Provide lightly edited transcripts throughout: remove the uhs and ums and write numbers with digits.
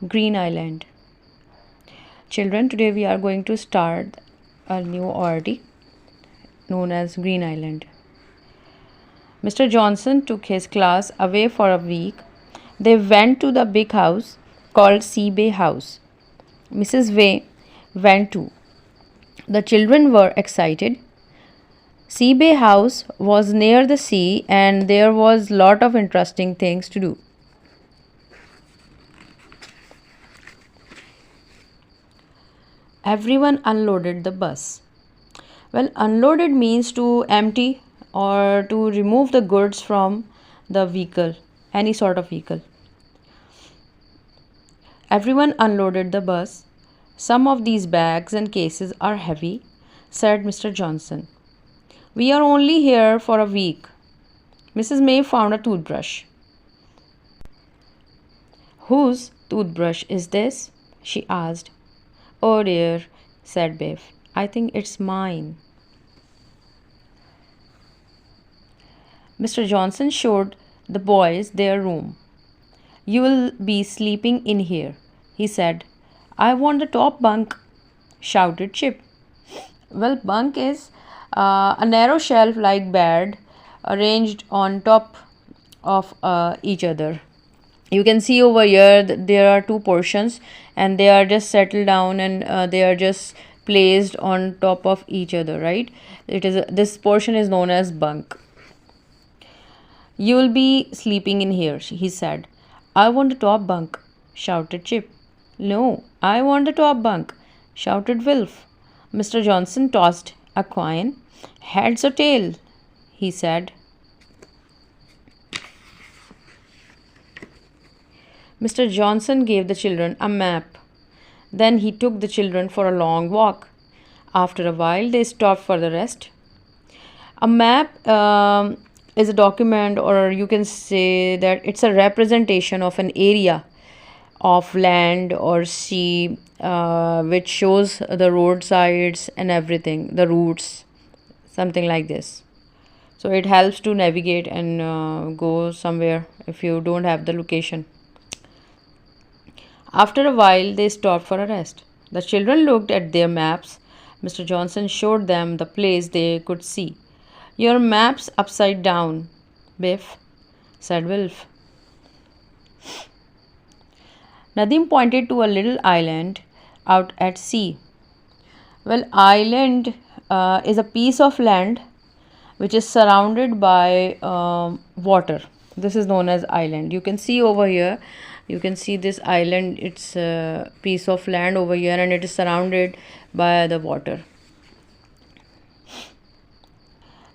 Green Island. Children, today we are going to start a new ORT known as Green Island. Mr. Johnson took his class away for a week. They went to the big house called Seabay House. Mrs. Way went too. The children were excited. Seabay House was near the sea and there was lot of interesting things to do. Everyone unloaded the bus. Well, unloaded means to empty or to remove the goods from the vehicle, any sort of vehicle. Everyone unloaded the bus. Some of these bags and cases are heavy, said Mr. Johnson. We are only here for a week. Mrs. May found a toothbrush. Whose toothbrush is this? She asked. Oh dear, said Biff. I think it's mine. Mr. Johnson showed the boys their room. You will be sleeping in here, he said. I want the top bunk, shouted Chip. Well, bunk is a narrow shelf like bed arranged on top of each other. You can see over here that there are two portions and they are just settled down and they are just placed on top of each other, right? This portion is known as bunk. You will be sleeping in here, he said. I want the top bunk, shouted Chip. No, I want the top bunk, shouted Wilf. Mr. Johnson tossed a coin. Heads or tail, he said. Mr. Johnson gave the children a map. Then he took the children for a long walk. After a while, they stopped for the rest. A map is a document, or you can say that it's a representation of an area of land or sea which shows the roadsides and everything, the routes, something like this. So it helps to navigate and go somewhere if you don't have the location. After a while, they stopped for a rest. The children looked at their maps. Mr. Johnson showed them the place they could see. Your map's upside down, Biff, said Wilf. Nadim pointed to a little island out at sea. Well, island is a piece of land which is surrounded by water. This is known as island. You can see over here. You can see this island. It's a piece of land over here and it is surrounded by the water.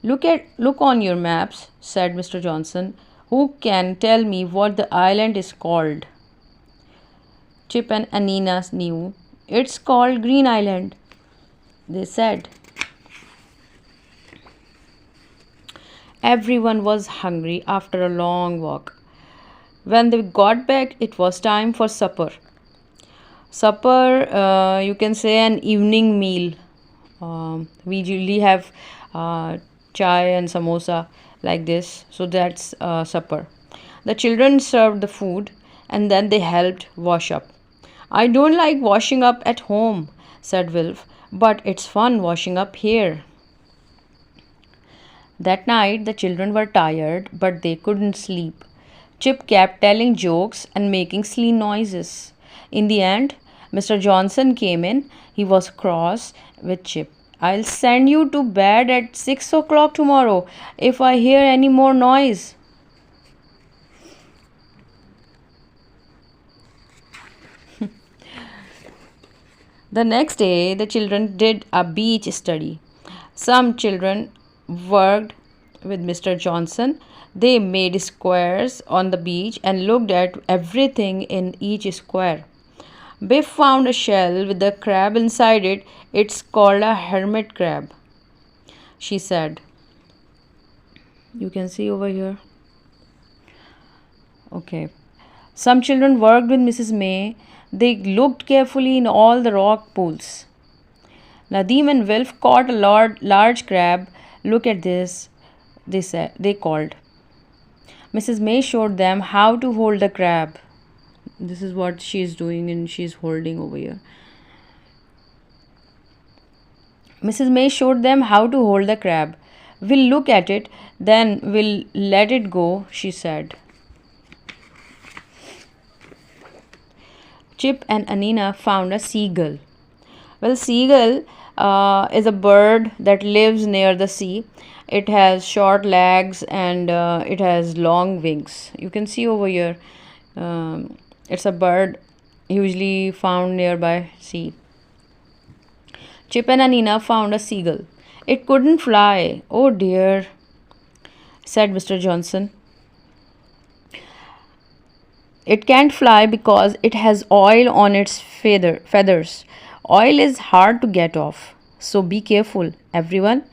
Look on your maps, said Mr. Johnson. Who can tell me what the island is called? Chip and Anina knew. It's called Green Island, they said. Everyone was hungry after a long walk. When they got back, it was time for supper. Supper, you can say an evening meal. We usually have chai and samosa like this. So that's supper. The children served the food and then they helped wash up. I don't like washing up at home, said Wilf, but it's fun washing up here. That night, the children were tired, but they couldn't sleep. Chip kept telling jokes and making silly noises. In the end, Mr. Johnson came in. He was cross with Chip. I'll send you to bed at 6 o'clock tomorrow if I hear any more noise. The next day, the children did a beach study. Some children worked with Mr. Johnson. They made squares on the beach and looked at everything in each square. Biff found a shell with a crab inside it. It's called a hermit crab, she said. You can see over here. Okay. Some children worked with Mrs. May. They looked carefully in all the rock pools. Nadim and Wilf caught a large crab. Look at this, they called. Mrs. May showed them how to hold the crab. This is what she's doing, and she's holding over here. Mrs. May showed them how to hold the crab. We'll look at it, then we'll let it go, she said. Chip and Anina found a seagull. Well, seagull is a bird that lives near the sea. It has short legs and it has long wings. You can see over here. It's a bird usually found nearby sea. Chip and Anina found a seagull. It couldn't fly. Oh dear, said Mr. Johnson. It can't fly because it has oil on its feathers. Oil is hard to get off. So be careful, everyone.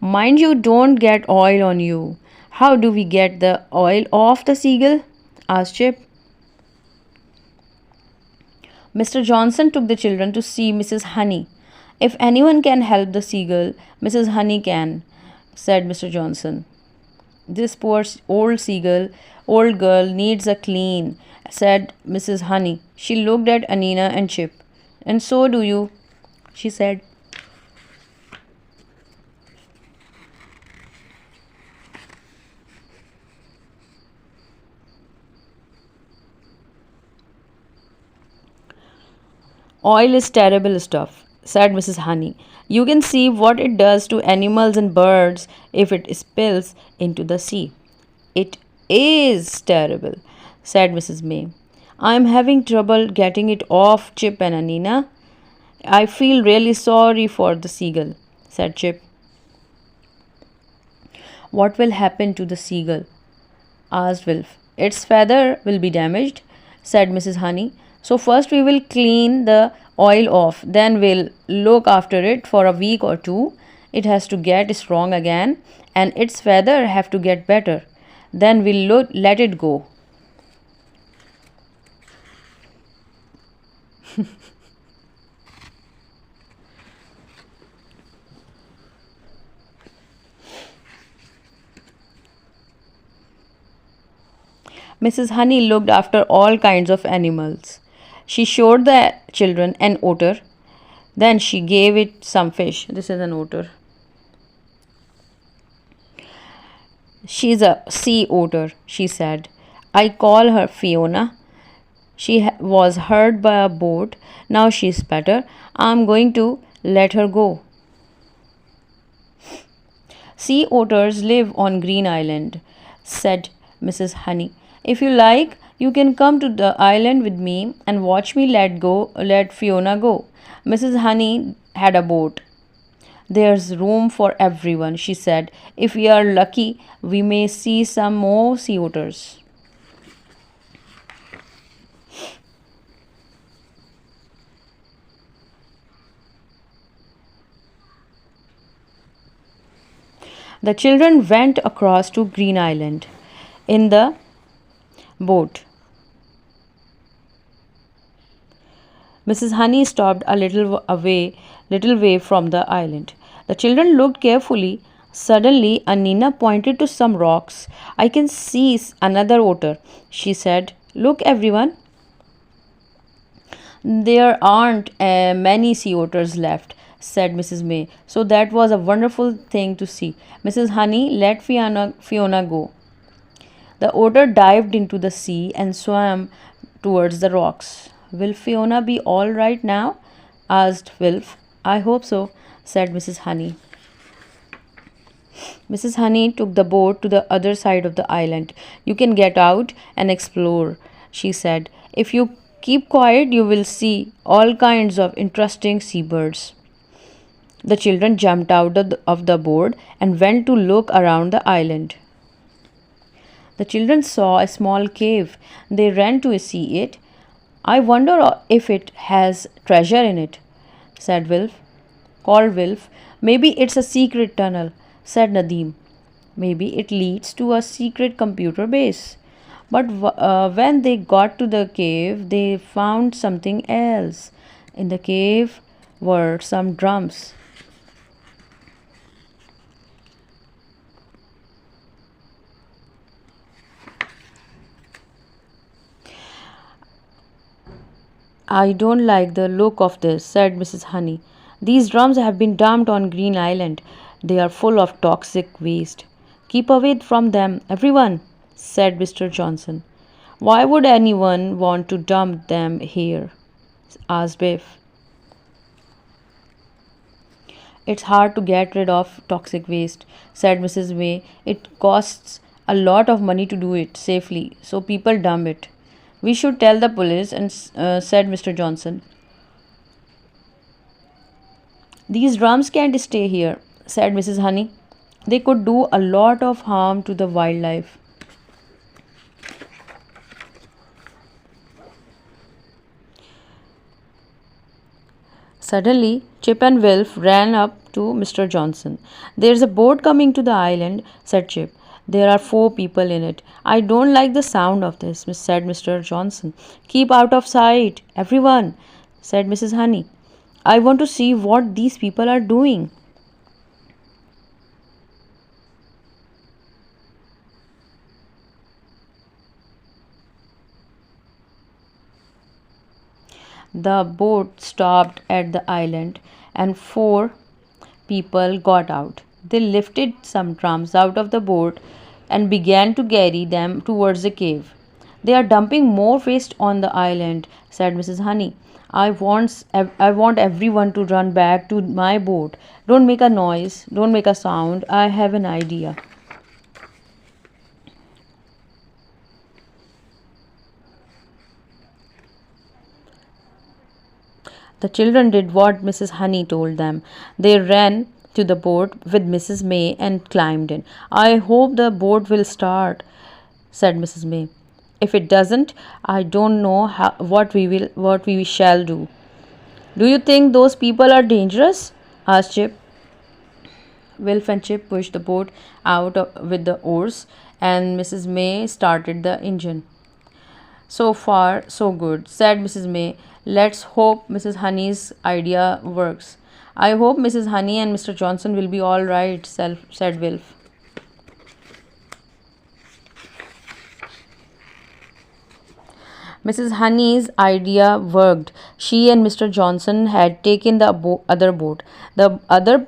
Mind you don't get oil on you. How do we get the oil off the seagull? Asked Chip. Mr. Johnson took the children to see Mrs. Honey. If anyone can help the seagull, Mrs. Honey can, said Mr. Johnson. This poor old girl needs a clean, said Mrs. Honey. She looked at Anina and Chip. And so do you, she said. Oil is terrible stuff, said Mrs. Honey. You can see what it does to animals and birds if it spills into the sea. It is terrible, said Mrs. May. I am having trouble getting it off, Chip and Anina. I feel really sorry for the seagull, said Chip. What will happen to the seagull? Asked Wilf. Its feather will be damaged, said Mrs. Honey. So first we will clean the oil off, then we'll look after it for a week or two. It has to get strong again, and its feather have to get better. Then we'll let it go. Mrs. Honey looked after all kinds of animals. She showed the children an otter. Then she gave it some fish. This is an otter. She's a sea otter, she said. I call her Fiona. She was hurt by a boat. Now she's better. I'm going to let her go. Sea otters live on Green Island, said Mrs. Honey. If you like, you can come to the island with me and watch me let Fiona go. Mrs. Honey had a boat. There's room for everyone, she said. If we are lucky, we may see some more sea otters. The children went across to Green Island in the boat. Mrs. Honey stopped a little way from the island. The children looked carefully. Suddenly, Anina pointed to some rocks. I can see another otter, she said. Look, everyone. There aren't many sea otters left, said Mrs. May. So that was a wonderful thing to see. Mrs. Honey let Fiona go. The otter dived into the sea and swam towards the rocks. Will Fiona be all right now? Asked Wilf. I hope so, said Mrs. Honey. Mrs. Honey took the boat to the other side of the island. You can get out and explore, she said. If you keep quiet, you will see all kinds of interesting seabirds. The children jumped out of the boat and went to look around the island. The children saw a small cave. They ran to see it. I wonder if it has treasure in it, said Wilf. Called Wilf. Maybe it's a secret tunnel, said Nadim. Maybe it leads to a secret computer base. But when they got to the cave, they found something else. In the cave were some drums. I don't like the look of this, said Mrs. Honey. These drums have been dumped on Green Island. They are full of toxic waste. Keep away from them, everyone, said Mr. Johnson. Why would anyone want to dump them here? Asked Biff. It's hard to get rid of toxic waste, said Mrs. May. It costs a lot of money to do it safely, so people dump it. We should tell the police, and said Mr. Johnson. These drums can't stay here, said Mrs. Honey. They could do a lot of harm to the wildlife. Suddenly, Chip and Wilf ran up to Mr. Johnson. There's a boat coming to the island, said Chip. There are 4 people in it. I don't like the sound of this, said Mr. Johnson. Keep out of sight, everyone, said Mrs. Honey. I want to see what these people are doing. The boat stopped at the island and 4 people got out. They lifted some drums out of the boat and began to carry them towards the cave. They are dumping more waste on the island, said Mrs. Honey. I want everyone to run back to my boat. Don't make a noise, don't make a sound. I have an idea. The children did what Mrs. Honey told them. They ran to the boat with Mrs. May and climbed in. I hope the boat will start, said Mrs. May. If it doesn't, I don't know what we shall do. Do you think those people are dangerous? Asked Chip. Wilf and Chip pushed the boat with the oars, and Mrs. May started the engine. So far, so good, said Mrs. May. Let's hope Mrs. Honey's idea works. I hope Mrs. Honey and Mr. Johnson will be all right, said Wilf. Mrs. Honey's idea worked. She and Mr. Johnson had taken the other boat. The other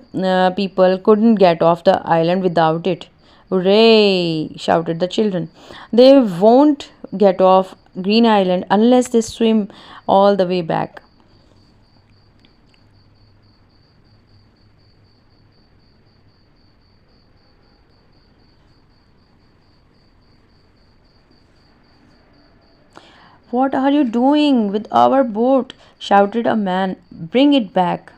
people couldn't get off the island without it. Hooray! Shouted the children. They won't get off Green Island unless they swim all the way back. What are you doing with our boat? Shouted a man. Bring it back.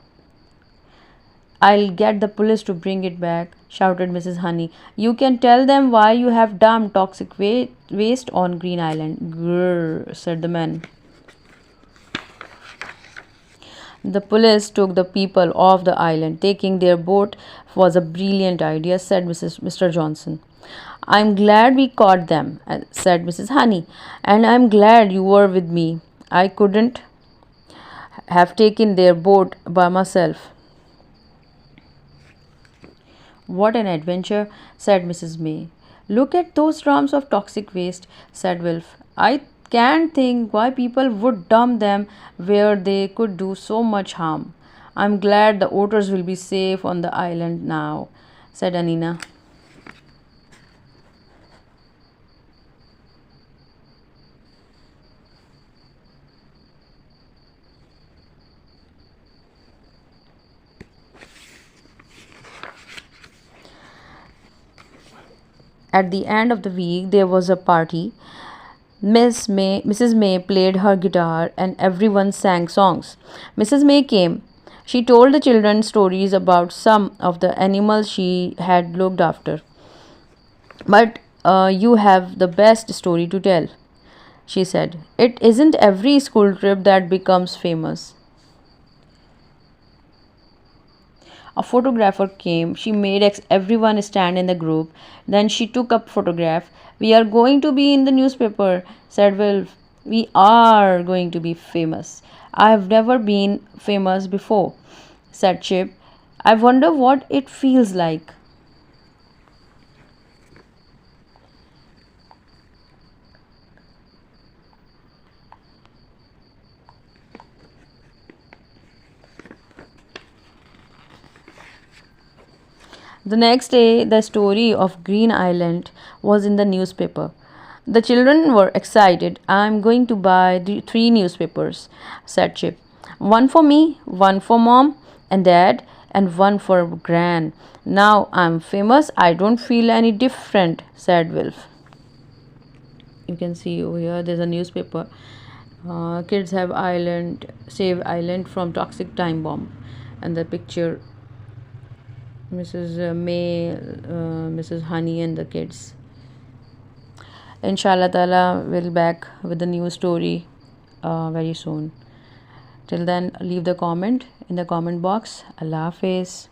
I'll get the police to bring it back, shouted Mrs. Honey. You can tell them why you have dumped toxic waste on Green Island. Grrr, said the man. The police took the people off the island. Taking their boat was a brilliant idea, said Mr. Johnson. I'm glad we caught them, said Mrs. Honey, and I'm glad you were with me. I couldn't have taken their boat by myself. What an adventure, said Mrs. May. Look at those drums of toxic waste, said Wilf. I can't think why people would dump them where they could do so much harm. I'm glad the otters will be safe on the island now, said Anina. At the end of the week, there was a party. Mrs. May played her guitar and everyone sang songs. Mrs. May came. She told the children stories about some of the animals she had looked after. But you have the best story to tell, she said. It isn't every school trip that becomes famous. A photographer came. She made everyone stand in the group. Then she took a photograph. We are going to be in the newspaper, said Wilf. We are going to be famous. I have never been famous before, said Chip. I wonder what it feels like. The next day, the story of Green Island was in the newspaper. The children were excited. I'm going to buy the 3 newspapers, said Chip. One for me, one for mom and dad, and one for Gran. Now I'm famous. I don't feel any different, said Wilf. You can see over here there's a newspaper. Kids have island, save island from toxic time bomb. And the picture Mrs. May, Mrs. Honey, and the kids. Inshallah Ta'ala, we'll back with a new story very soon. Till then, leave the comment in the comment box. Allah Hafiz.